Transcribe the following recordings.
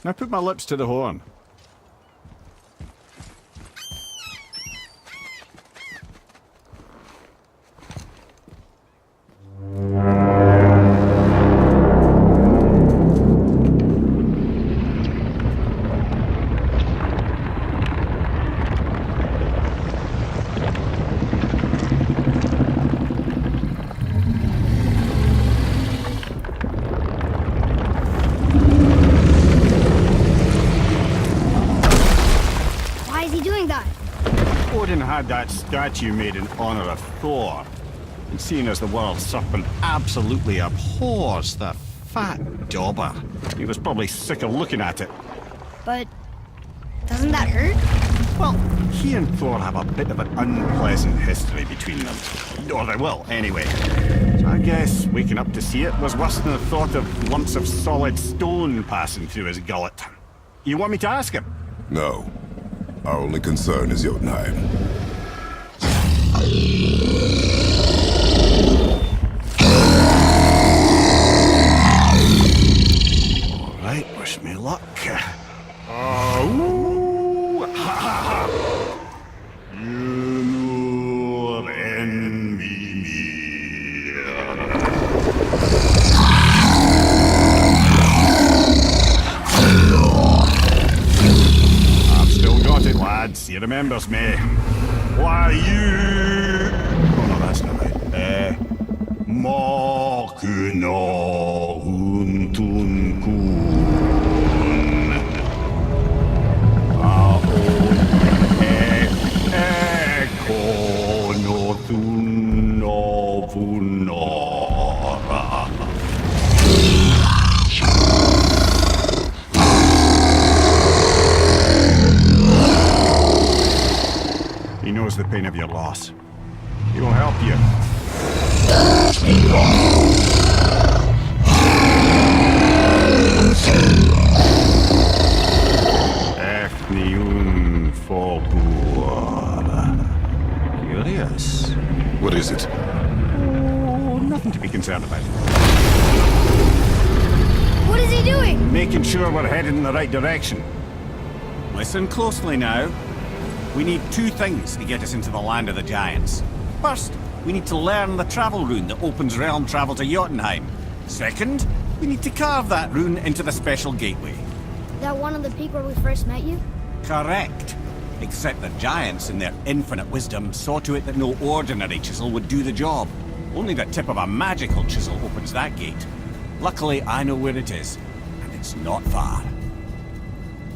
Now put my lips to the horn. Odin had that statue made in honor of Thor. And seeing as the world serpent absolutely abhors the fat dauber, he was probably sick of looking at it. But doesn't that hurt? Well, he and Thor have a bit of an unpleasant history between them. Or they will, anyway. So I guess waking up to see it was worse than the thought of lumps of solid stone passing through his gullet. You want me to ask him? No. Our only concern is Jotunheim. All right, wish me luck. Oh, ha ha ha! You envy me. I've still got it, lads. He remembers me. Why you? Oh no, that's not right. Makuna huntun kun. Aon ekonothunnora. He knows the pain of your loss. He will help you. Efniun Forbur. Curious. What is it? Oh, nothing to be concerned about. What is he doing? Making sure we're headed in the right direction. Listen closely now. We need two things to get us into the land of the giants. First, we need to learn the travel rune that opens realm travel to Jotunheim. Second, we need to carve that rune into the special gateway. That one on the peak where we first met you? Correct. Except the giants, in their infinite wisdom, saw to it that no ordinary chisel would do the job. Only the tip of a magical chisel opens that gate. Luckily, I know where it is, and it's not far.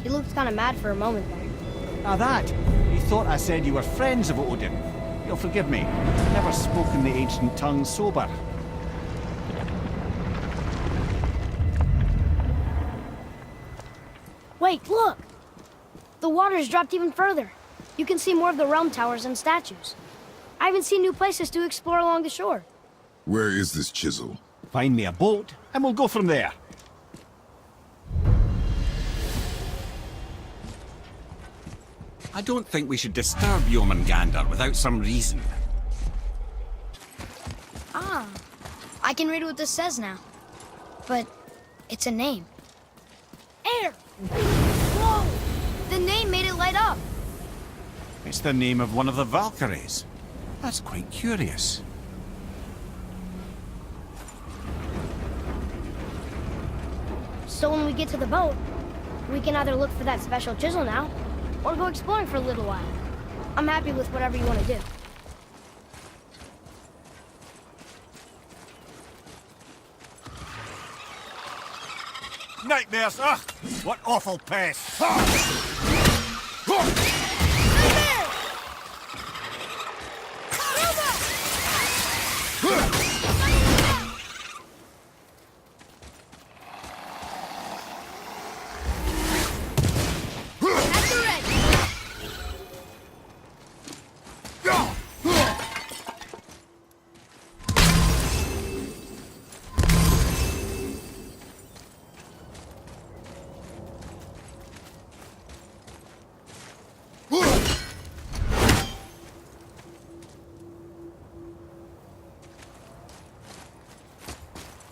He looked kind of mad for a moment there. Now that, you thought I said you were friends of Odin. You'll forgive me. I've never spoken the ancient tongue sober. Wait, look! The water's dropped even further. You can see more of the realm towers and statues. I even see new places to explore along the shore. Where is this chisel? Find me a boat, and we'll go from there. I don't think we should disturb Jormungandr without some reason. Ah, I can read what this says now. But it's a name. Air! Whoa! The name made it light up. It's the name of one of the Valkyries. That's quite curious. So when we get to the boat, we can either look for that special chisel now, or go exploring for a little while. I'm happy with whatever you want to do. Nightmares! Ugh! What awful pests!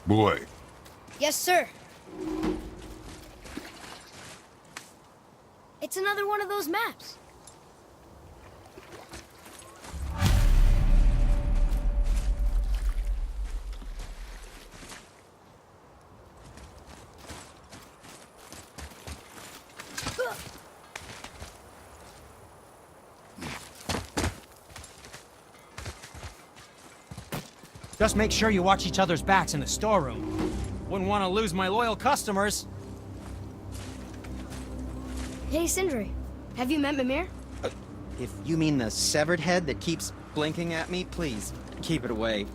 Boy, Yes, sir. It's another one of those maps. Just make sure you watch each other's backs in the storeroom. Wouldn't want to lose my loyal customers. Hey, Sindri. Have you met Mimir? If you mean the severed head that keeps blinking at me, please, keep it away.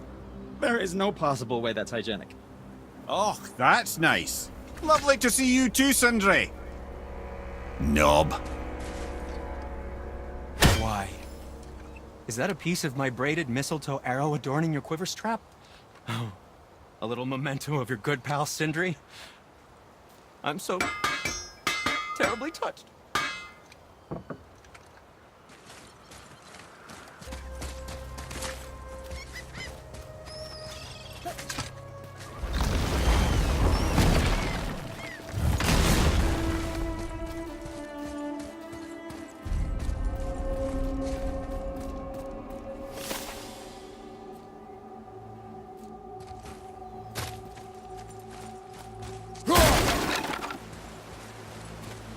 There is no possible way that's hygienic. Oh, that's nice. Lovely to see you too, Sindri. Knob. Why? Is that a piece of my braided mistletoe arrow adorning your quiver strap? Oh, a little memento of your good pal Sindri? I'm so terribly touched.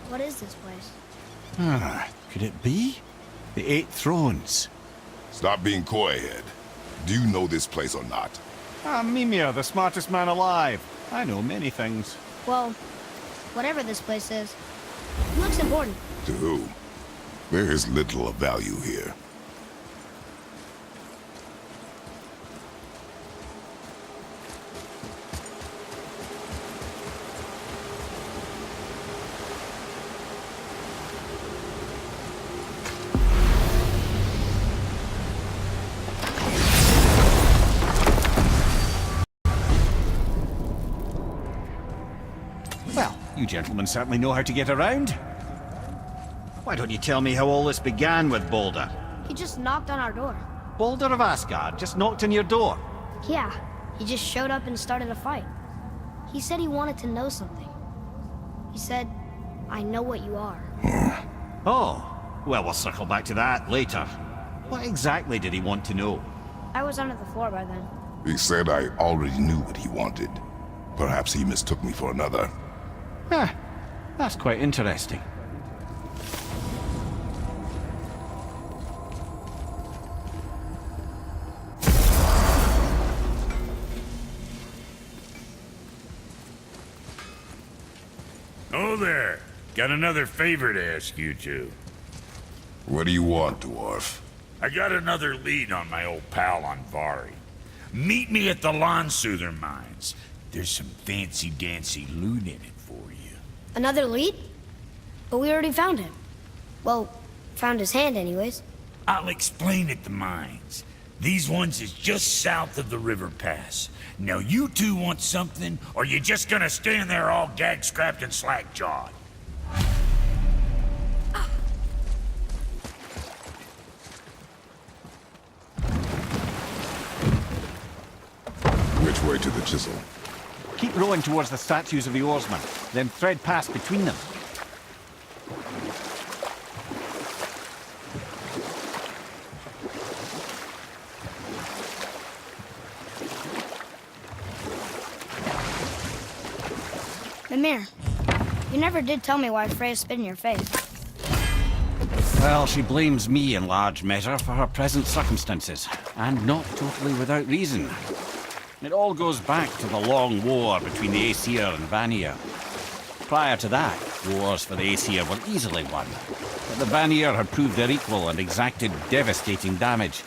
What is this place? Could it be? The Eight Thrones. Stop being coy-head. Do you know this place or not? Mimir, the smartest man alive. I know many things. Well, whatever this place is, it looks important. To who? There is little of value here. Well, you gentlemen certainly know how to get around. Why don't you tell me how all this began with Balder? He just knocked on our door. Balder of Asgard just knocked on your door. Yeah, he just showed up and started a fight. He said he wanted to know something. He said, I know what you are. Oh, well, we'll circle back to that later. What exactly did he want to know? I was under the floor by then. He said I already knew what he wanted. Perhaps he mistook me for another. That's quite interesting. Oh there! Got another favor to ask you two. What do you want, dwarf? I got another lead on my old pal on Vari. Meet me at the Lawnsoother mines. There's some fancy-dancy loot in it for you. Another lead? But we already found him. Well, found his hand anyways. I'll explain at the mines. These ones is just south of the river pass. Now you two want something, or you just gonna stand there all gag-scrapped and slack-jawed? Which way to the chisel? Keep rowing towards the statues of the oarsmen, then thread past between them. Mimir, you never did tell me why Freya spit in your face. Well, she blames me in large measure for her present circumstances, and not totally without reason. It all goes back to the long war between the Aesir and Vanir. Prior to that, wars for the Aesir were easily won, but the Vanir had proved their equal and exacted devastating damage.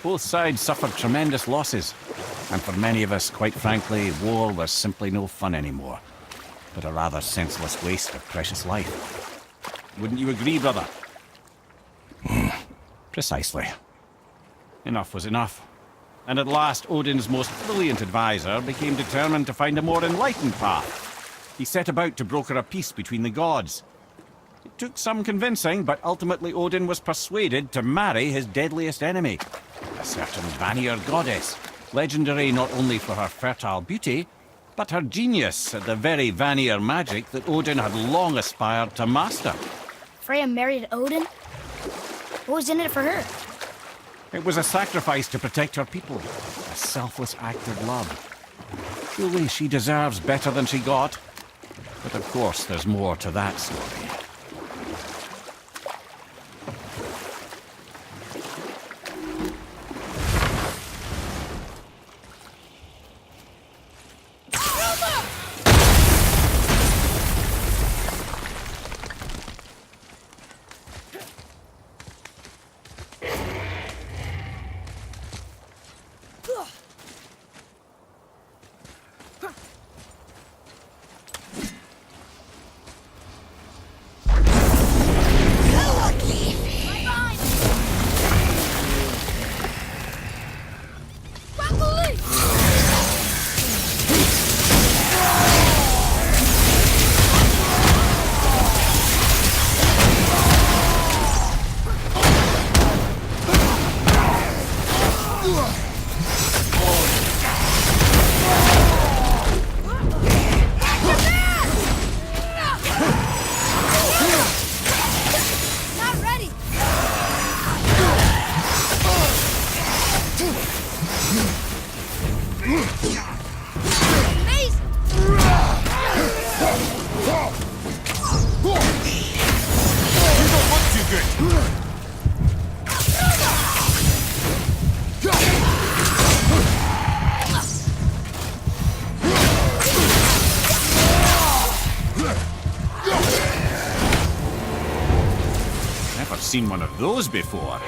Both sides suffered tremendous losses, and for many of us, quite frankly, war was simply no fun anymore, but a rather senseless waste of precious life. Wouldn't you agree, brother? Precisely. Enough was enough. And at last, Odin's most brilliant advisor became determined to find a more enlightened path. He set about to broker a peace between the gods. It took some convincing, but ultimately Odin was persuaded to marry his deadliest enemy, a certain Vanir goddess, legendary not only for her fertile beauty, but her genius at the very Vanir magic that Odin had long aspired to master. Freya married Odin? What was in it for her? It was a sacrifice to protect her people. A selfless act of love. Surely she deserves better than she got. But of course, there's more to that story. Not ready! Amazing! You don't look too good! Never seen one of those before.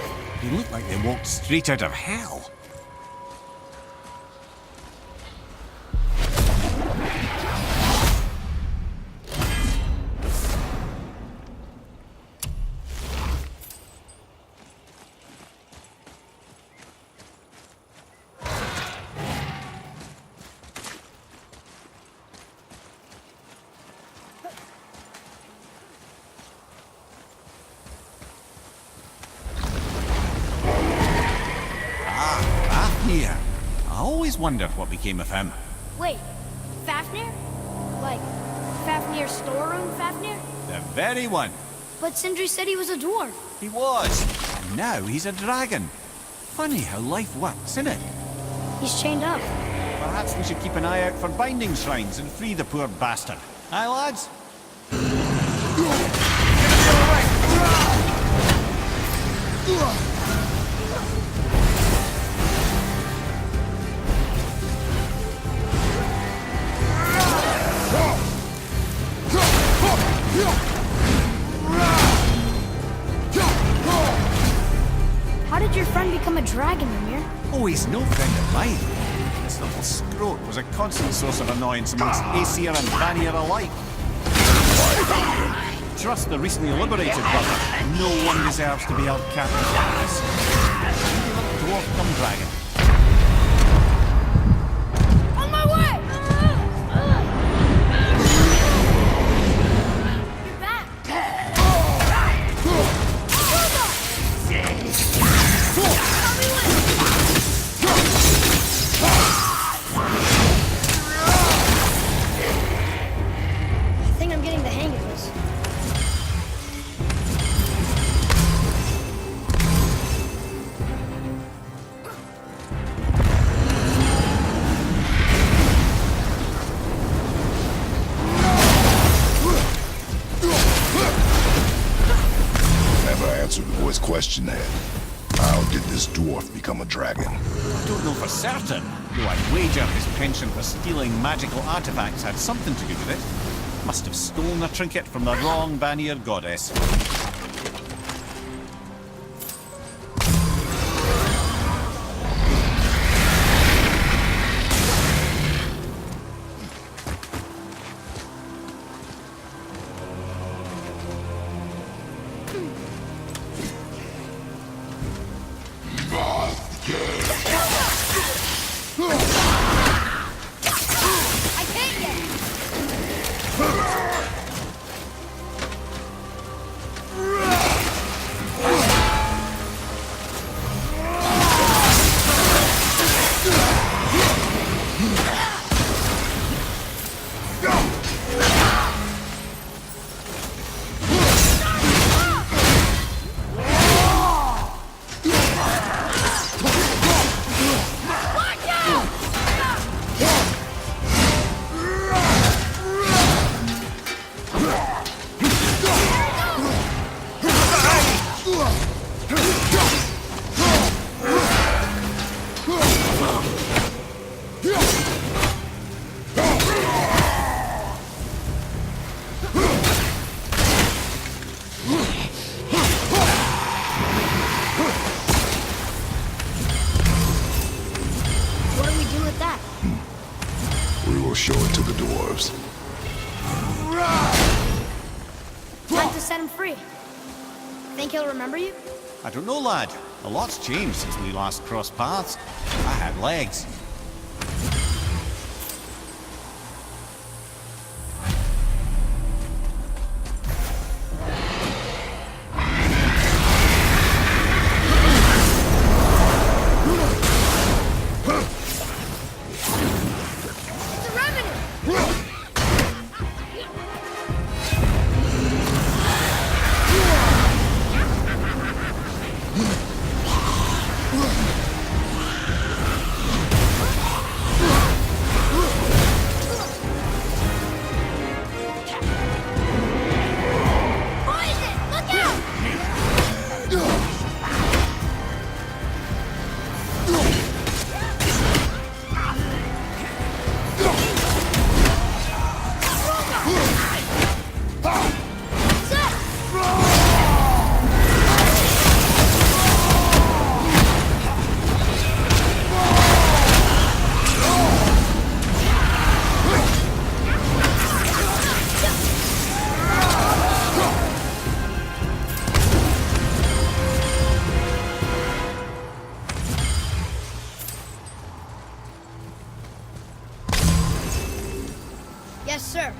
They look like they walked straight out of hell. Fafnir. I always wondered what became of him. Wait, Fafnir? Like, Fafnir's storeroom Fafnir? The very one. But Sindri said he was a dwarf. He was. And now he's a dragon. Funny how life works, isn't it? He's chained up. Perhaps we should keep an eye out for binding shrines and free the poor bastard. Aye, lads? How did your friend become a dragon, Ymir? Oh, he's no friend of mine. This little scrote was a constant source of annoyance amongst Aesir and Vanir alike. Trust the recently liberated brother. No one deserves to be held captive like this. Dwarf come dragon. On my way! You're back! I think I'm getting the hang of this. Never answered the boy's question then. How did this dwarf become a dragon? I don't know for certain, though I'd wager his penchant for stealing magical artifacts had something to do with it. Must have stolen a trinket from the wrong Vanir goddess. I can't yet! to set him free. Think he'll remember you? I don't know, lad. A lot's changed since we last crossed paths. I had legs. It's a revenant! Poison! Look out! Yes, sir.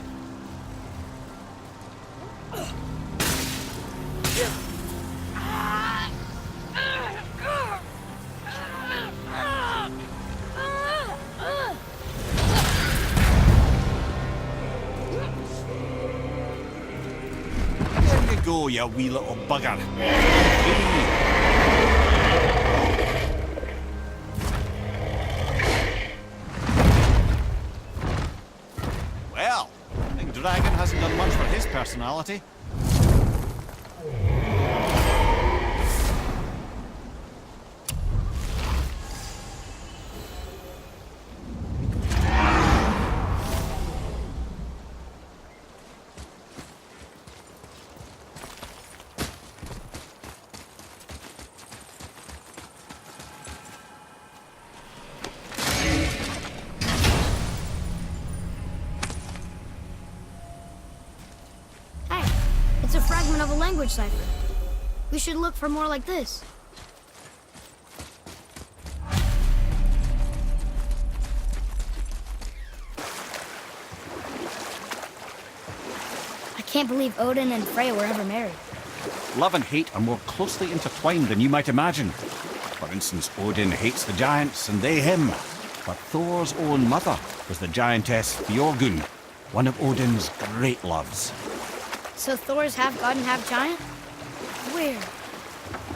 There you go, you wee little bugger. Well, I think Dragon hasn't done much for his personality. Hey, it's a fragment of a language cipher. We should look for more like this. I can't believe Odin and Freya were ever married. Love and hate are more closely intertwined than you might imagine. For instance, Odin hates the giants and they him. But Thor's own mother was the giantess Björgund, one of Odin's great loves. So Thor's half god and half giant? Where?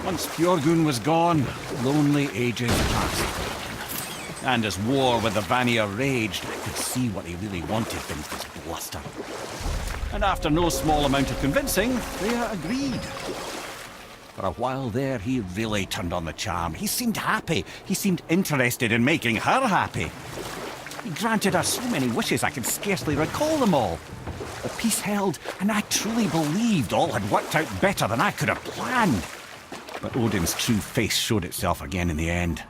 Once Björgund was gone, lonely ages passed. And as war with the Vanir raged, I could see what he really wanted beneath his bluster. And after no small amount of convincing, Freya agreed. For a while there, he really turned on the charm. He seemed happy. He seemed interested in making her happy. He granted her so many wishes I can scarcely recall them all. The peace held, and I truly believed all had worked out better than I could have planned. But Odin's true face showed itself again in the end.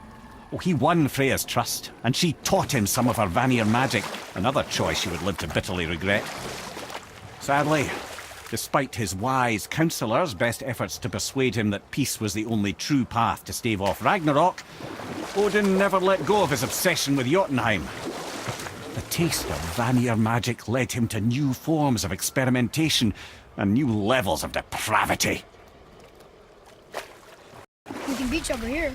Oh, he won Freya's trust, and she taught him some of her Vanir magic, another choice she would live to bitterly regret. Sadly, despite his wise counsellors' best efforts to persuade him that peace was the only true path to stave off Ragnarok, Odin never let go of his obsession with Jotunheim. The taste of Vanir magic led him to new forms of experimentation and new levels of depravity. We can beach over here.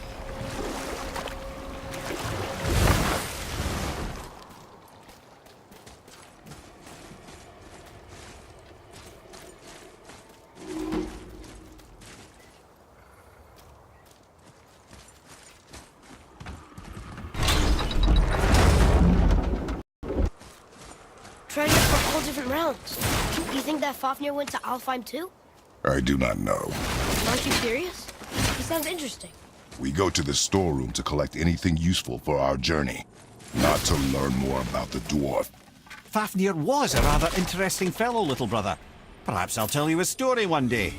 Treasure from all different realms. You think that Fafnir went to Alfheim too? I do not know. Aren't you curious? He sounds interesting. We go to the storeroom to collect anything useful for our journey, not to learn more about the dwarf. Fafnir was a rather interesting fellow, little brother. Perhaps I'll tell you a story one day.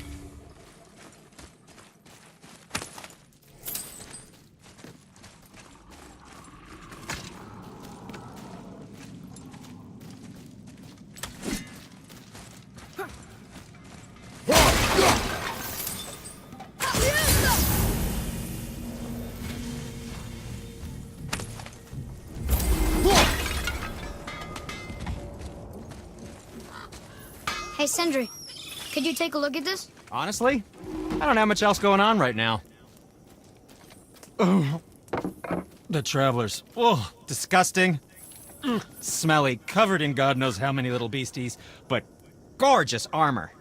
Hey, Sindri. Could you take a look at this? Honestly, I don't have much else going on right now. Oh, the travelers. Oh, disgusting. Smelly, covered in God knows how many little beasties, but gorgeous armor.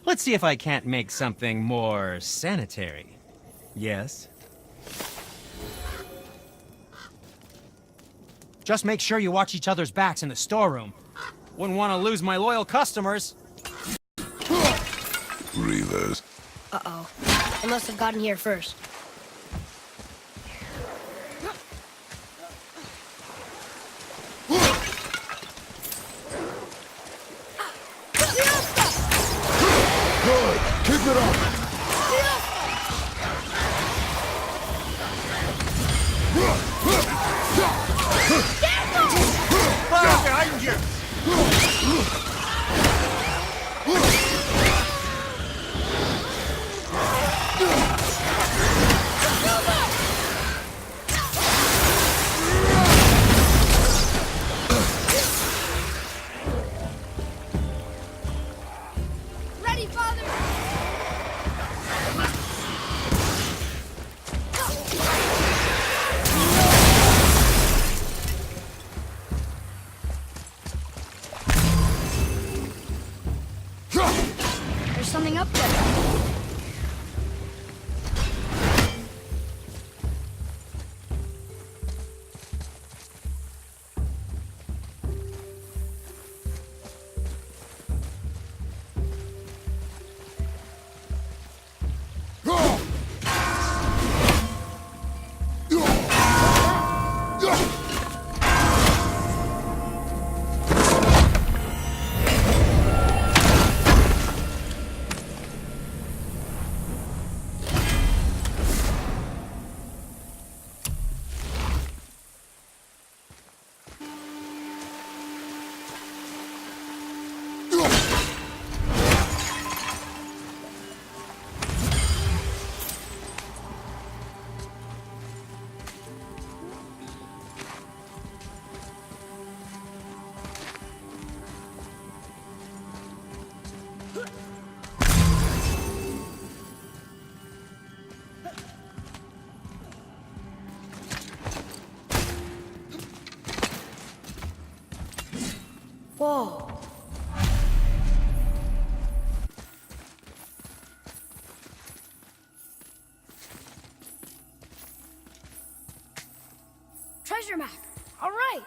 Let's see if I can't make something more sanitary. Yes? Just make sure you watch each other's backs in the storeroom. Wouldn't want to lose my loyal customers. Reavers. Uh-oh. I must have gotten here first. Good! Keep it up! Behind you! Ready, Father! There's something up there. Whoa. Treasure map. All right.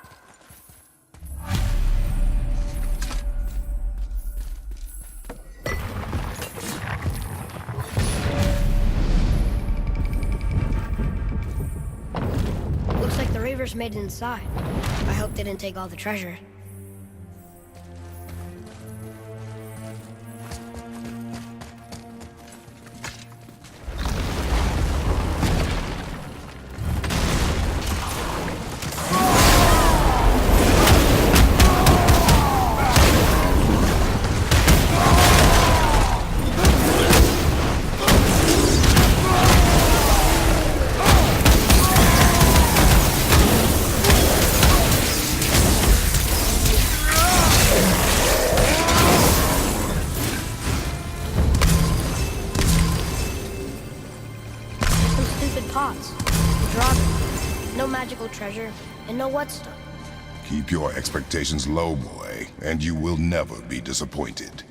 Looks like the Reavers made it inside. I hope they didn't take all the treasure. Some stupid pots. Drop it. No magical treasure, and no whetstone. Keep your expectations low, boy, and you will never be disappointed.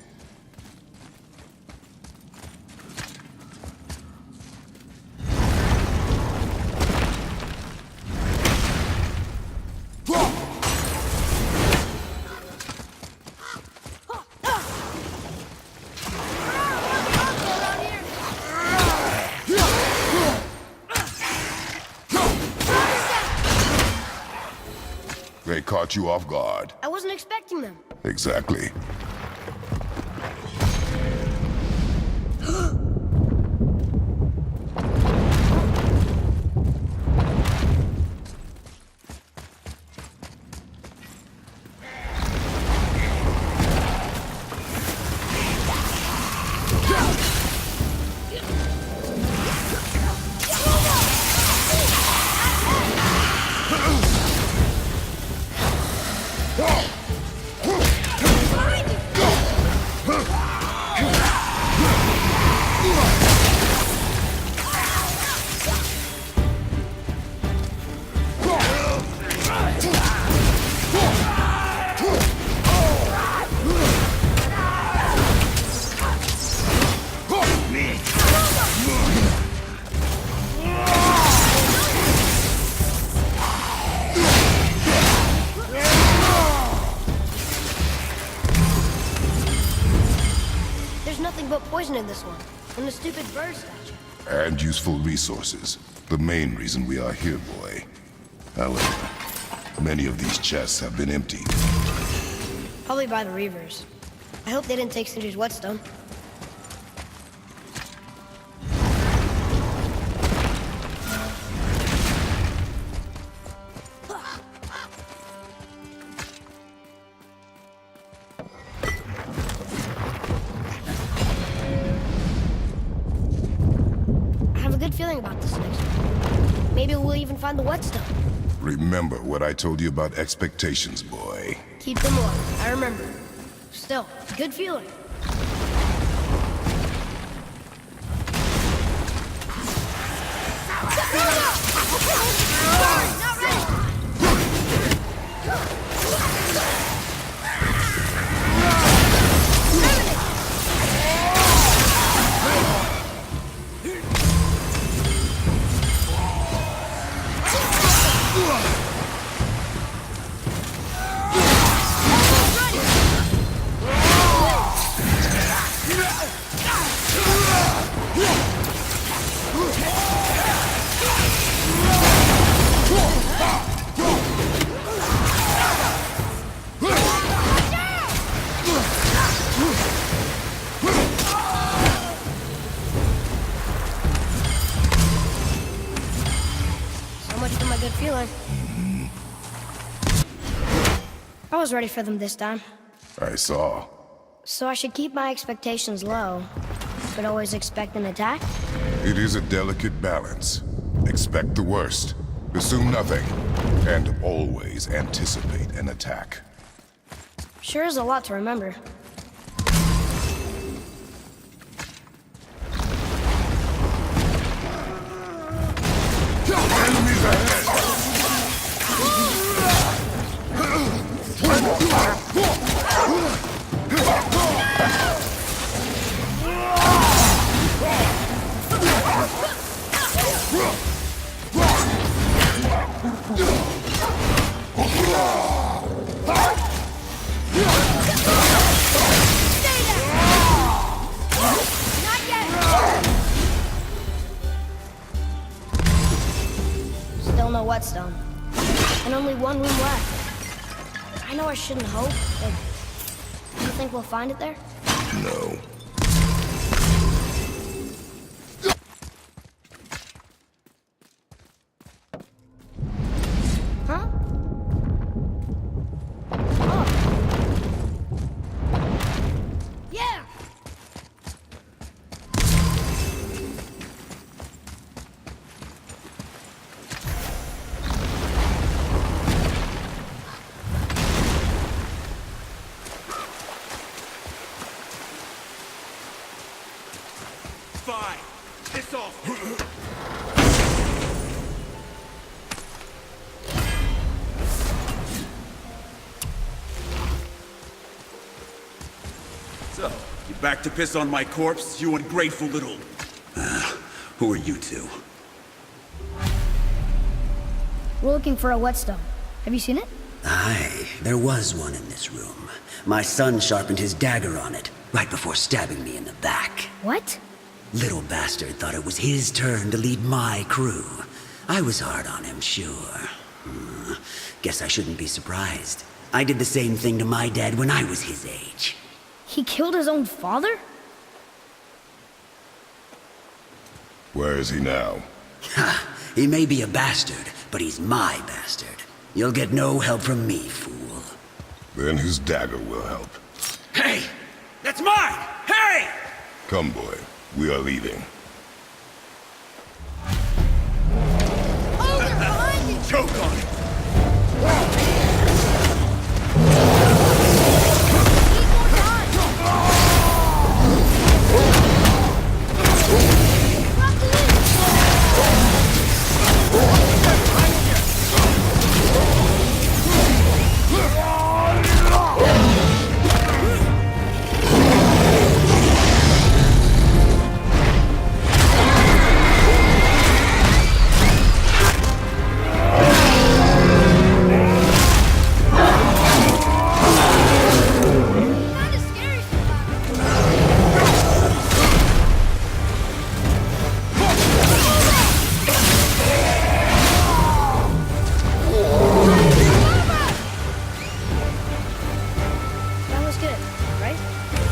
They caught you off guard. I wasn't expecting them. Exactly. Behind you! There's nothing but poison in this one. And the stupid bird statue. And useful resources. The main reason we are here, boy. However, many of these chests have been emptied. Probably by the Reavers. I hope they didn't take Sindri's whetstone. I have a good feeling about this next one. Maybe we'll even find the whetstone. Remember what I told you about expectations, boy. Keep them low. I remember. Still, good feeling. So much for my good feeling. I was ready for them this time. I saw. So I should keep my expectations low, but always expect an attack? It is a delicate balance. Expect the worst. Assume nothing. And always anticipate an attack. Sure is a lot to remember. Enemies ahead! Still no whetstone. And only one room left. I know I shouldn't hope, but do you think we'll find it there? No. Huh? Oh. Yeah! Fine. Piss off. So, you back to piss on my corpse, you ungrateful little... who are you two? We're looking for a whetstone. Have you seen it? Aye, there was one in this room. My son sharpened his dagger on it, right before stabbing me in the back. What? Little bastard thought it was his turn to lead my crew. I was hard on him, sure. Guess I shouldn't be surprised. I did the same thing to my dad when I was his age. He killed his own father? Where is he now? Ha! He may be a bastard, but he's my bastard. You'll get no help from me, fool. Then his dagger will help. Hey! That's mine! Hey! Come, boy. We are leaving. Choke on it!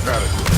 Adequate.